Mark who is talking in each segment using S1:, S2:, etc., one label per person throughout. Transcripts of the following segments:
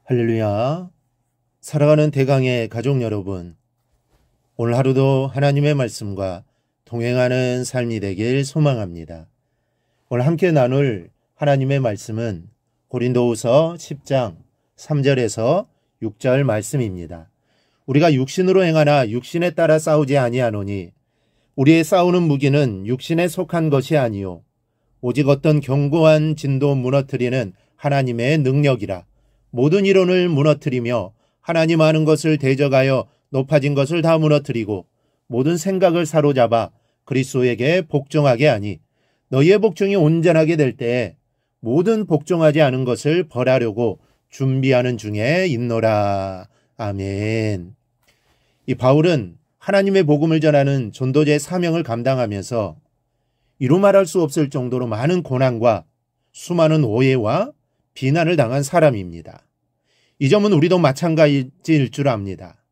S1: 할렐루야. 살아가는 대강의 가족 여러분, 오늘 하루도 하나님의 말씀과 동행하는 삶이 되길 소망합니다. 오늘 함께 나눌 하나님의 말씀은 고린도후서 10장 3절에서 6절 말씀입니다. 우리가 육신으로 행하나 육신에 따라 싸우지 아니하노니 우리의 싸우는 무기는 육신에 속한 것이 아니요 오직 어떤 견고한 진도 무너뜨리는 하나님의 능력이라. 모든 이론을 무너뜨리며 하나님 아는 것을 대적하여 높아진 것을 다 무너뜨리고 모든 생각을 사로잡아 그리스도에게 복종하게 하니 너희의 복종이 온전하게 될 때에 모든 복종하지 않은 것을 벌하려고 준비하는 중에 있노라. 아멘. 이 바울은 하나님의 복음을 전하는 전도자의 사명을 감당하면서 이루 말할 수 없을 정도로 많은 고난과 수많은 오해와 비난을 당한 사람입니다. 이 점은 우리도 마찬가지일 줄 압니다.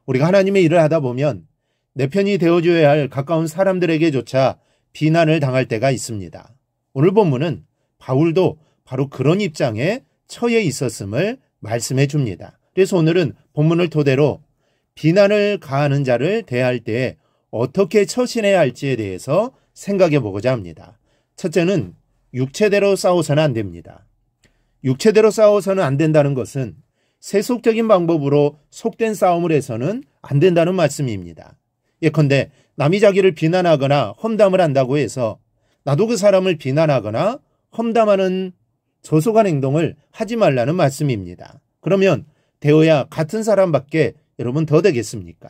S1: 우리가 하나님의 일을 하다 보면 내 편이 되어줘야 할 가까운 사람들에게조차 비난을 당할 때가 있습니다. 오늘 본문은 바울도 바로 그런 입장에 처해 있었음을 말씀해 줍니다. 그래서 오늘은 본문을 토대로 비난을 가하는 자를 대할 때 어떻게 처신해야 할지에 대해서 생각해 보고자 합니다. 첫째는 육체대로 싸워서는 안 됩니다. 육체대로 싸워서는 안 된다는 것은 세속적인 방법으로 속된 싸움을 해서는 안 된다는 말씀입니다. 예컨대 남이 자기를 비난하거나 험담을 한다고 해서 나도 그 사람을 비난하거나 험담하는 저속한 행동을 하지 말라는 말씀입니다. 그러면 되어야 같은 사람밖에 여러분 더 되겠습니까?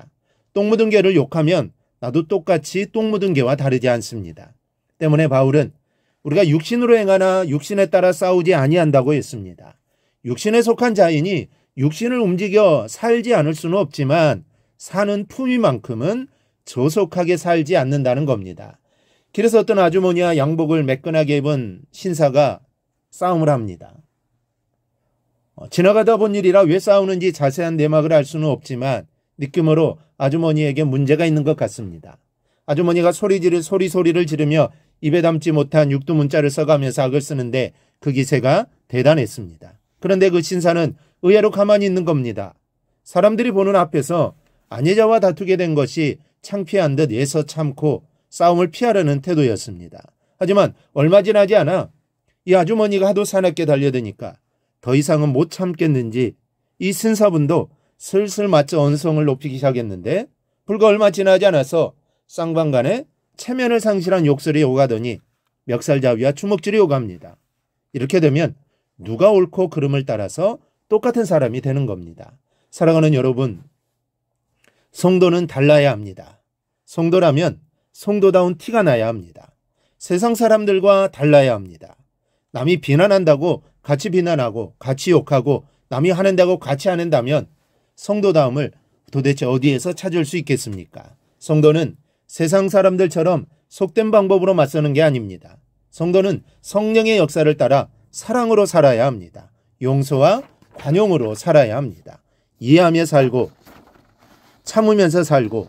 S1: 똥 묻은 개를 욕하면 나도 똑같이 똥 묻은 개와 다르지 않습니다. 때문에 바울은 우리가 육신으로 행하나 육신에 따라 싸우지 아니한다고 했습니다. 육신에 속한 자인이 육신을 움직여 살지 않을 수는 없지만 사는 품위만큼은 저속하게 살지 않는다는 겁니다. 길에서 어떤 아주머니와 양복을 매끈하게 입은 신사가 싸움을 합니다. 지나가다 본 일이라 왜 싸우는지 자세한 내막을 알 수는 없지만 느낌으로 아주머니에게 문제가 있는 것 같습니다. 아주머니가 소리를 지르며 입에 담지 못한 육두문자를 써가면서 악을 쓰는데 그 기세가 대단했습니다. 그런데 그 신사는 의외로 가만히 있는 겁니다. 사람들이 보는 앞에서 아내자와 다투게 된 것이 창피한 듯 애써 참고 싸움을 피하려는 태도였습니다. 하지만 얼마 지나지 않아 이 아주머니가 하도 사납게 달려드니까 더 이상은 못 참겠는지 이 신사분도 슬슬 맞춰 언성을 높이기 시작했는데 불과 얼마 지나지 않아서 쌍방간에 체면을 상실한 욕설이 오가더니 멱살잡이와 주먹질이 오갑니다. 이렇게 되면 누가 옳고 그름을 따라서 똑같은 사람이 되는 겁니다. 사랑하는 여러분, 성도는 달라야 합니다. 성도라면 성도다운 티가 나야 합니다. 세상 사람들과 달라야 합니다. 남이 비난한다고 같이 비난하고 같이 욕하고 남이 하는다고 같이 안 한다면 성도다움을 도대체 어디에서 찾을 수 있겠습니까? 성도는 세상 사람들처럼 속된 방법으로 맞서는 게 아닙니다. 성도는 성령의 역사를 따라 사랑으로 살아야 합니다. 용서와 관용으로 살아야 합니다. 이해하며 살고 참으면서 살고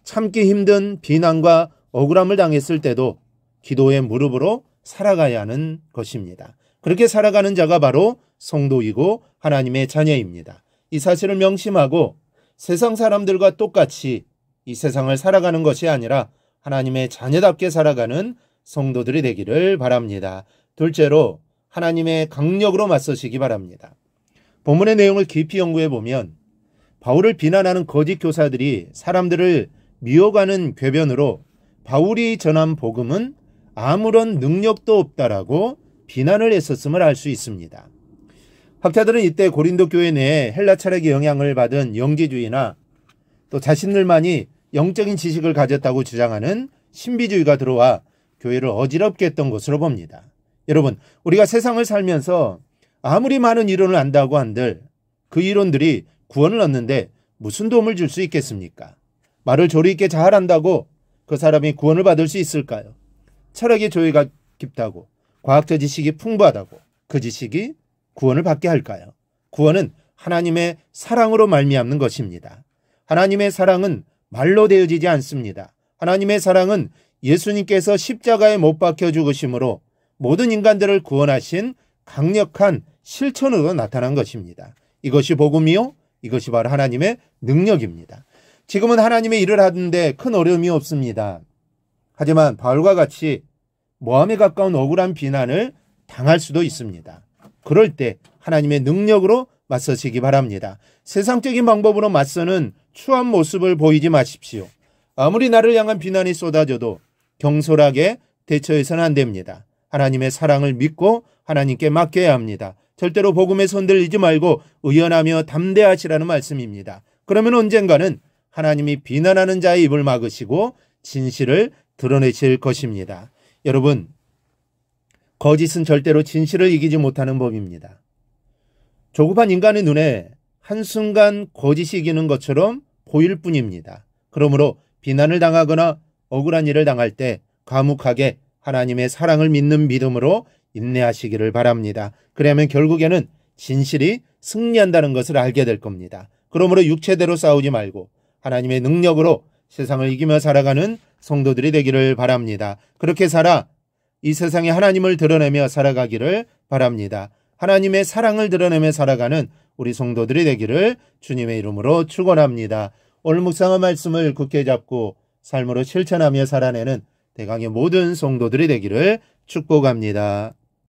S1: 참기 힘든 비난과 억울함을 당했을 때도 기도의 무릎으로 살아가야 하는 것입니다. 그렇게 살아가는 자가 바로 성도이고 하나님의 자녀입니다. 이 사실을 명심하고 세상 사람들과 똑같이 이 세상을 살아가는 것이 아니라 하나님의 자녀답게 살아가는 성도들이 되기를 바랍니다. 둘째로 하나님의 강력으로 맞서시기 바랍니다. 본문의 내용을 깊이 연구해 보면 바울을 비난하는 거짓 교사들이 사람들을 미워가는 궤변으로 바울이 전한 복음은 아무런 능력도 없다라고 비난을 했었음을 알 수 있습니다. 학자들은 이때 고린도 교회 내에 헬라 철학의 영향을 받은 영지주의나 또 자신들만이 영적인 지식을 가졌다고 주장하는 신비주의가 들어와 교회를 어지럽게 했던 것으로 봅니다. 여러분, 우리가 세상을 살면서 아무리 많은 이론을 안다고 한들 그 이론들이 구원을 얻는데 무슨 도움을 줄 수 있겠습니까? 말을 조리 있게 잘 한다고 그 사람이 구원을 받을 수 있을까요? 철학의 조예가 깊다고 과학적 지식이 풍부하다고 그 지식이 구원을 받게 할까요? 구원은 하나님의 사랑으로 말미암는 것입니다. 하나님의 사랑은 말로 되어지지 않습니다. 하나님의 사랑은 예수님께서 십자가에 못 박혀 죽으심으로 모든 인간들을 구원하신 강력한 실천으로 나타난 것입니다. 이것이 복음이요. 이것이 바로 하나님의 능력입니다. 지금은 하나님의 일을 하는데 큰 어려움이 없습니다. 하지만 바울과 같이 모함에 가까운 억울한 비난을 당할 수도 있습니다. 그럴 때 하나님의 능력으로 맞서시기 바랍니다. 세상적인 방법으로 맞서는 추한 모습을 보이지 마십시오. 아무리 나를 향한 비난이 쏟아져도 경솔하게 대처해서는 안 됩니다. 하나님의 사랑을 믿고 하나님께 맡겨야 합니다. 절대로 복음에 손들리지 말고 의연하며 담대하시라는 말씀입니다. 그러면 언젠가는 하나님이 비난하는 자의 입을 막으시고 진실을 드러내실 것입니다. 여러분, 거짓은 절대로 진실을 이기지 못하는 법입니다. 조급한 인간의 눈에 한순간 거짓이 이기는 것처럼 보일 뿐입니다. 그러므로 비난을 당하거나 억울한 일을 당할 때 과묵하게 하나님의 사랑을 믿는 믿음으로 인내하시기를 바랍니다. 그러면 결국에는 진실이 승리한다는 것을 알게 될 겁니다. 그러므로 육체대로 싸우지 말고 하나님의 능력으로 세상을 이기며 살아가는 성도들이 되기를 바랍니다. 그렇게 살아 이 세상에 하나님을 드러내며 살아가기를 바랍니다. 하나님의 사랑을 드러내며 살아가는 우리 성도들이 되기를 주님의 이름으로 축원합니다. 오늘 묵상한 말씀을 굳게 잡고 삶으로 실천하며 살아내는 대강의 모든 성도들이 되기를 축복합니다.